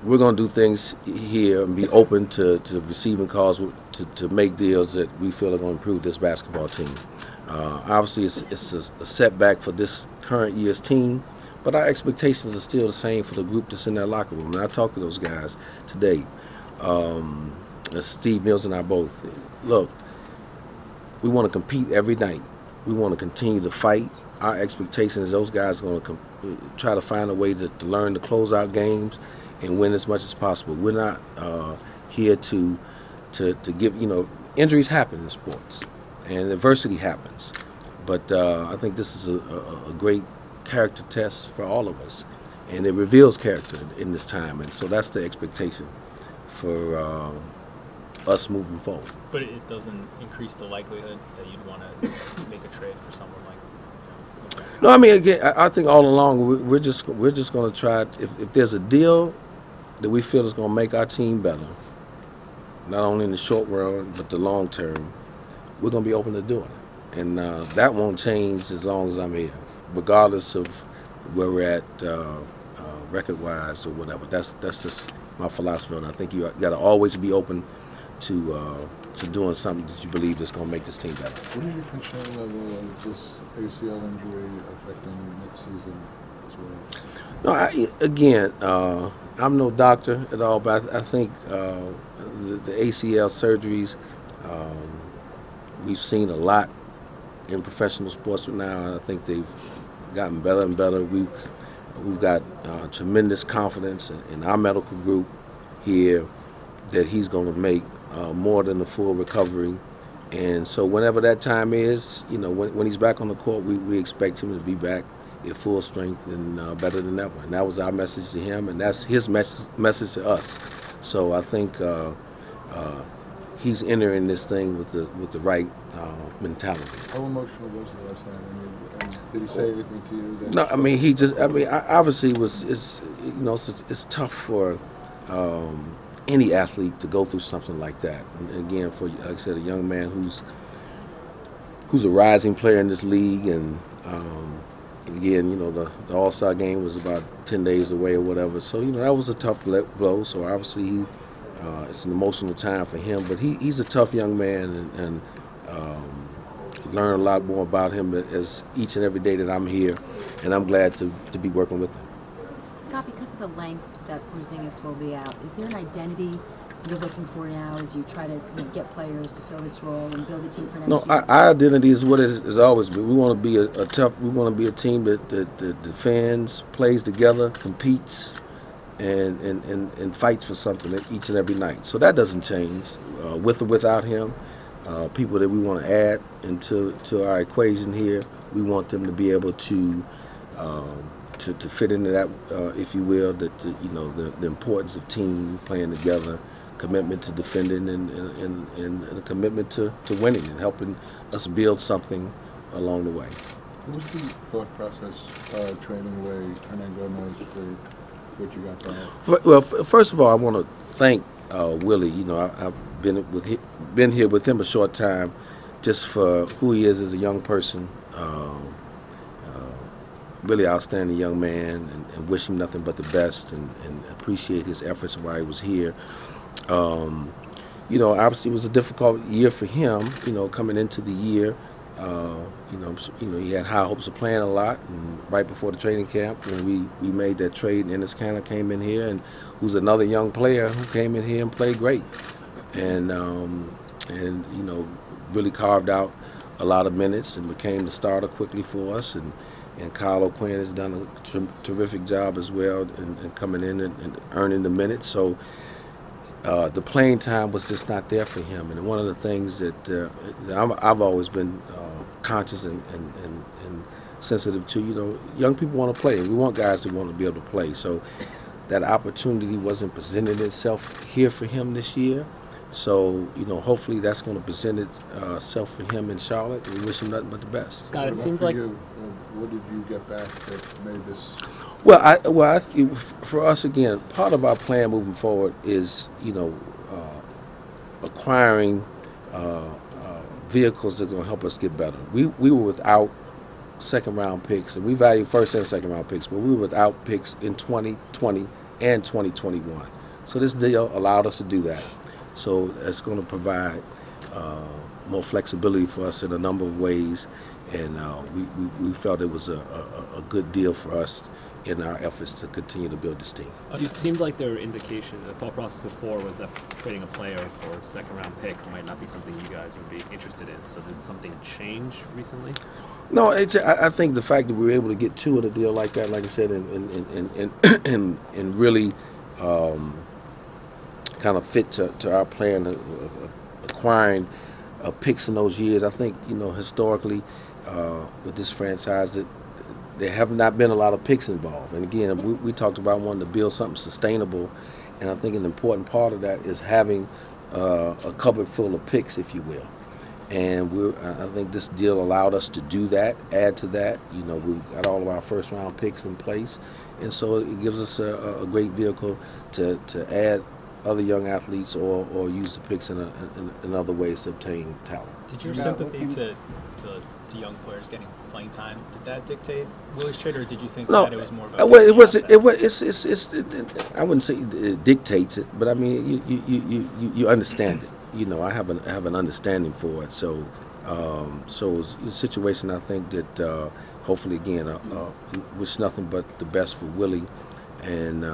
we're going to do things here and be open to receiving calls to make deals that we feel are going to improve this basketball team. Obviously, it's a setback for this current year's team, but our expectations are still the same for the group that's in that locker room. And I talked to those guys today. Steve Mills and I both. Look, we want to compete every night. We want to continue to fight. Our expectation is those guys are going to try to find a way to learn to close out games and win as much as possible. We're not here to give, injuries happen in sports and adversity happens. But I think this is a great character test for all of us. And it reveals character in this time. And so that's the expectation for us moving forward. But it doesn't increase the likelihood that you'd want to make a trade for someone like. No, I mean, again, I think all along we're just going to try. If there's a deal that we feel is going to make our team better, not only in the short run but the long term, we're going to be open to doing it, and that won't change as long as I'm here, regardless of where we're at record-wise or whatever. That's just my philosophy, and I think you got to always be open to doing something that you believe is going to make this team better. What is your concern level of this ACL injury affecting next season as well? No, I'm no doctor at all, but I think the ACL surgeries, we've seen a lot in professional sports now, and I think they've gotten better and better. We've got tremendous confidence in our medical group here that he's going to make more than a full recovery. And so whenever that time is, when he's back on the court, we expect him to be back at full strength and better than ever. And that was our message to him, and that's his message to us. So I think he's entering this thing with the right mentality. How emotional was it last night? And did he say anything to you? No, I mean, obviously it's tough for any athlete to go through something like that. And again, for, like I said, a young man who's a rising player in this league, and again, the All-Star game was about 10 days away or whatever. So that was a tough blow. So obviously it's an emotional time for him. But he's a tough young man, and learn a lot more about him as each and every day that I'm here, and I'm glad to be working with him. Scott, because of the length that Porzingis will be out, is there an identity you're looking for now as you try to get players to fill this role and build a team for next year? No, our identity is what it has always been. We want to be a tough. We want to be a team that defends, plays together, competes, and fights for something each and every night. So that doesn't change, with or without him. People that we want to add into our equation here, we want them to be able to fit into that, if you will, the importance of team playing together, commitment to defending, and a commitment to winning and helping us build something along the way. What was the thought process trading away Hernangomez for what you got done? Well, first of all, I want to thank Willie. I've been here with him a short time, just for who he is as a young person. Really outstanding young man, and wish him nothing but the best, and appreciate his efforts while he was here. Obviously it was a difficult year for him, coming into the year. He had high hopes of playing a lot, and right before the training camp, when we made that trade, and Ennis Canner came in here, and who's another young player who came in here and played great, and really carved out a lot of minutes and became the starter quickly for us. And Kyle O'Quinn has done a terrific job as well in coming in and earning the minutes. So the playing time was just not there for him. And one of the things that I've always been conscious and sensitive to, young people want to play. We want guys that want to be able to play. So that opportunity wasn't presenting itself here for him this year. So, hopefully that's going to present itself for him in Charlotte. We wish him nothing but the best. Scott, it seems like. What did you get back that made this? Well, for us, again, part of our plan moving forward is, acquiring vehicles that are going to help us get better. We were without second-round picks, and we value first and second-round picks, but we were without picks in 2020 and 2021. So this deal allowed us to do that. So it's going to provide more flexibility for us in a number of ways, and we felt it was a good deal for us in our efforts to continue to build this team. It seemed like their indication, the thought process before was that trading a player for a second-round pick might not be something you guys would be interested in. So did something change recently? No, I think the fact that we were able to get two in a deal like that, like I said, and really kind of fit to our plan of acquiring picks in those years. I think, historically with this franchise, that there have not been a lot of picks involved. And again, we talked about wanting to build something sustainable, and I think an important part of that is having a cupboard full of picks, if you will. And I think this deal allowed us to do that, add to that. We've got all of our first-round picks in place, and so it gives us a great vehicle to add other young athletes or use the picks in other ways to obtain talent. Did your sympathy to young players getting playing time, did that dictate Willy's trade, or did you think that it was more about? Well, I wouldn't say it dictates it, but I mean you understand it. I have an understanding for it. So it's a situation, I think, that hopefully, again, wish nothing but the best for Willy and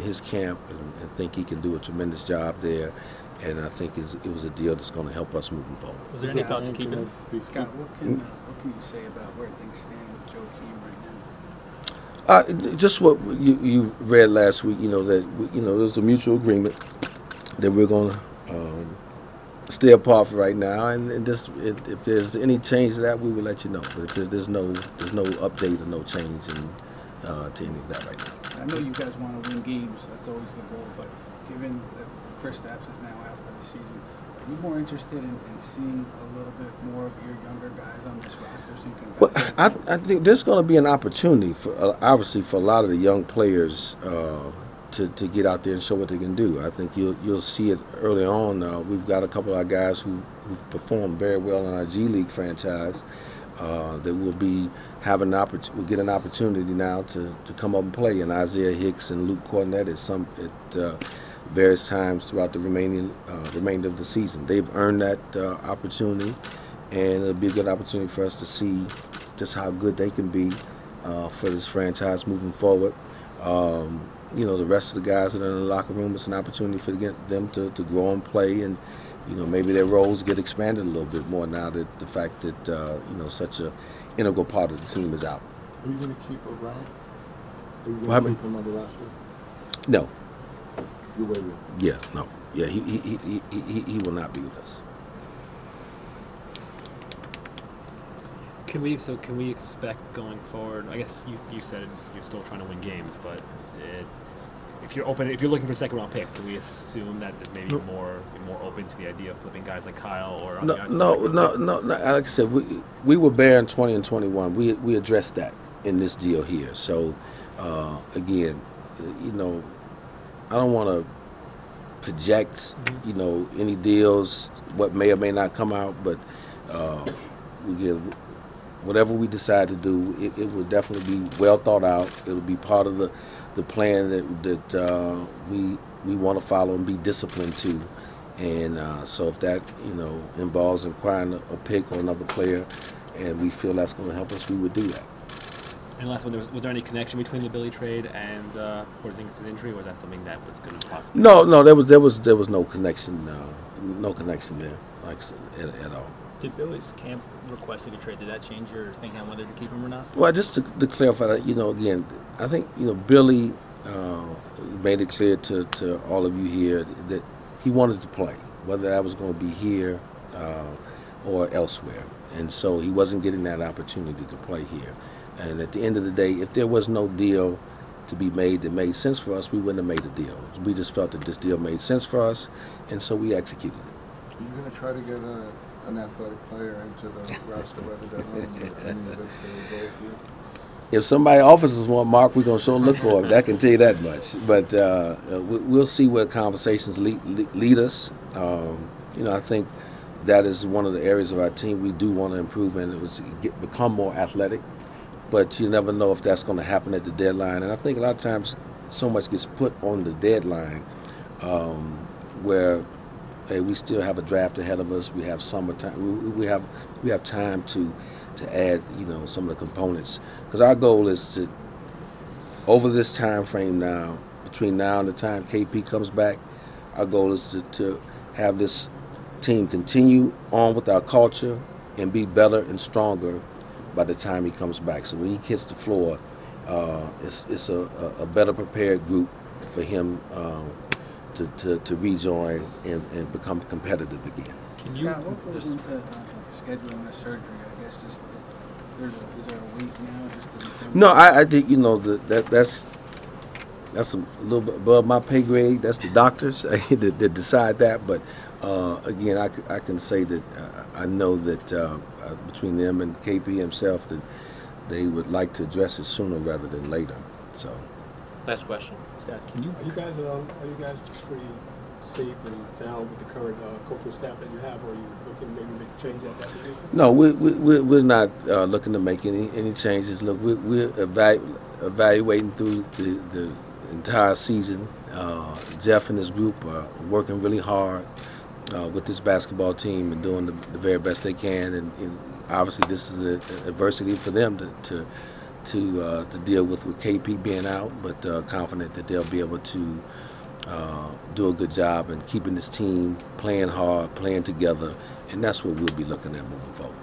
his camp, and think he can do a tremendous job there. And I think it was a deal that's going to help us moving forward. Was there any thought to keep it? Scott, what can you say about where things stand with Joe Keem right now? Just what you read last week. That there's a mutual agreement that we're going to stay apart for right now, and just if there's any change to that, we will let you know. But there's no update or no change to any of that right now. I know you guys want to win games. That's always the goal. But given that Kristaps is now out for the season, are you more interested in seeing a little bit more of your younger guys on this roster so you can? Well, I think there's going to be an opportunity for obviously for a lot of the young players to get out there and show what they can do. I think you'll see it early on. We've got a couple of our guys who've performed very well in our G League franchise that will be having will get an opportunity now to come up and play. And Isaiah Hicks and Luke Cornett at various times throughout the remainder of the season. They've earned that opportunity, and it'll be a good opportunity for us to see just how good they can be for this franchise moving forward. The rest of the guys that are in the locker room, it's an opportunity for them to grow and play, and maybe their roles get expanded a little bit more now that the fact that such a integral part of the team is out. Are you going to keep around? Are you What going to keep him on the roster? No. You're waiting. Yeah, no. Yeah, he will not be with us. Can we expect going forward? I guess you said you're still trying to win games, but if you're looking for second round picks, can we assume that maybe you're more open to the idea of flipping guys like Kyle or No. Like I said, we were bare in 20 and 21. We addressed that in this deal here. So again, I don't want to project, any deals, what may or may not come out, but whatever we decide to do, it will definitely be well thought out. It will be part of the plan that we want to follow and be disciplined to. And so if that, involves acquiring a pick or another player, and we feel that's going to help us, we would do that. And last one, was there any connection between the Billy trade and Porzingis' injury, or was that something that was going to possibly? No, there was no connection, there, like at all. Did Billy's camp request you to trade? Did that change your thinking on whether to keep him or not? Well, just to clarify that, again, I think Billy made it clear to all of you here that he wanted to play, whether that was going to be here or elsewhere, and so he wasn't getting that opportunity to play here. And at the end of the day, if there was no deal to be made that made sense for us, we wouldn't have made a deal. We just felt that this deal made sense for us, and so we executed it. Are you going to try to get an athletic player into the roster rather than any of this goal for you? If somebody offers us one, Mark, we're going to sure look for him. I can tell you that much. But we'll see where conversations lead us. I think that is one of the areas of our team we do want to improve in. It was become more athletic. But you never know if that's going to happen at the deadline. And I think a lot of times so much gets put on the deadline, where hey, we still have a draft ahead of us. We have summertime. We have time to add some of the components, because our goal is to, over this time frame now, between now and the time KP comes back, our goal is to have this team continue on with our culture and be better and stronger by the time he comes back. So when he hits the floor, it's a better prepared group for him to rejoin and become competitive again. Can you Scott, what goes just into scheduling the surgery? I guess just is there a week now? Just to determine? No, I think that's a little bit above my pay grade. That's the doctors that decide that. But again, I can say that I know that between them and KP himself, that they would like to address it sooner rather than later. So. last question, Scott? Can you Are you guys pretty safe and sound with the current coaching staff that you have, or are you looking maybe to change that position? No, we're not looking to make any changes. Look, we're evaluating through the entire season. Jeff and his group are working really hard with this basketball team and doing the very best they can. And obviously, this is an adversity for them to deal with KP being out, but confident that they'll be able to do a good job in keeping this team playing hard, playing together, and that's what we'll be looking at moving forward.